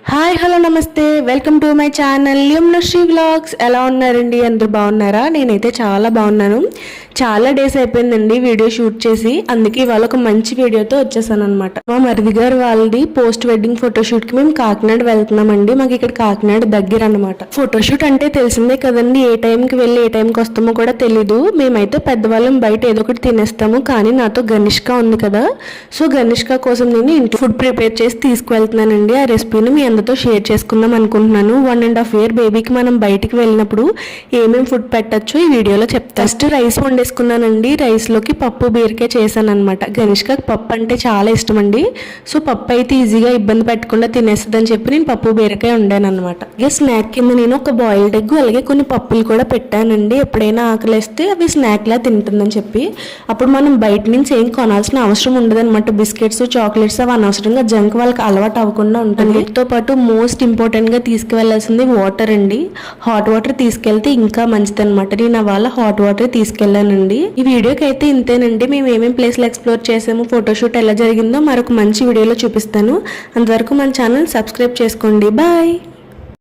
Hi hello నమస్తే, welcome to my channel Yamunasri vlogs. ఎలా ఉన్నారండి? అందరూ బాగున్నారా? నేనైతే చాలా బాగున్నాను. చాలా డేస్ అయిపోయిందండి వీడియో షూట్ చేసి, అందుకే ఇవాళ ఒక మంచి వీడియోతో వచ్చేసాను అనమాట. మా మరిది గారు వాళ్ళది పోస్ట్ వెడ్డింగ్ ఫోటోషూట్కి మేము కాకినాడ వెళ్తున్నామండి. మాకు ఇక్కడ కాకినాడ దగ్గర అనమాట. ఫోటోషూట్ అంటే తెలిసిందే కదండి, ఏ టైంకి వెళ్ళి ఏ టైంకి వస్తామో కూడా తెలీదు. మేమైతే పెద్దవాళ్ళం బయట ఏదో ఒకటి తినేస్తాము, కానీ నాతో గనిష్క ఉంది కదా, సో గనిష్క కోసం నేను ఇంట్లో ఫుడ్ ప్రిపేర్ చేసి తీసుకువెళ్తున్నానండి. ఆ రెసిపీని మీ అందరితో షేర్ చేసుకుందాం అనుకుంటున్నాను. 1.5 year బేబీకి మనం బయటికి వెళ్ళినప్పుడు ఏమేమి ఫుడ్ పెట్టచ్చు ఈ వీడియోలో చెప్తాను. ఫస్ట్ రైస్ వండేసుకున్నానండి. రైస్లోకి పప్పు బీరకాయ చేశాను అనమాట. గనిష్కకి పప్పు అంటే చాలా ఇష్టం అండి. సో పప్పు అయితే ఈజీగా ఇబ్బంది పెట్టకుండా తినేస్తుందని చెప్పి నేను పప్పు బీరకాయ వండాను అనమాట. ఇక స్నాక్ కింద నేను ఒక బాయిల్డ్ ఎగ్ అలాగే కొన్ని పప్పులు కూడా పెట్టానండి. ఎప్పుడైనా ఆకలిస్తే అవి స్నాక్లా తింటుందని చెప్పి. అప్పుడు మనం బయట నుంచి ఏం కొనాల్సిన అవసరం ఉండదు అనమాట. బిస్కెట్స్ చాక్లెట్స్ అవి అనవసరంగా జంక్ వాళ్ళకి అలవాటు అవ్వకుండా ఉంటుంది. వీటితో పాటు మోస్ట్ ఇంపార్టెంట్గా తీసుకువెళ్ళాల్సింది వాటర్ అండి. హాట్ వాటర్ తీసుకెళ్తే ఇంకా మంచిది అనమాట. నేను వాళ్ళ హాట్ వాటర్ తీసుకెళ్ళానండి. ఈ వీడియోకి అయితే ఇంతేనండి. మేము ఏమేమి ప్లేస్లు ఎక్స్ప్లోర్ చేసాము, ఫోటోషూట్ ఎలా జరిగిందో మరొక మంచి వీడియోలో చూపిస్తాను. అంతవరకు మన ఛానల్ సబ్స్క్రైబ్ చేసుకోండి. బాయ్.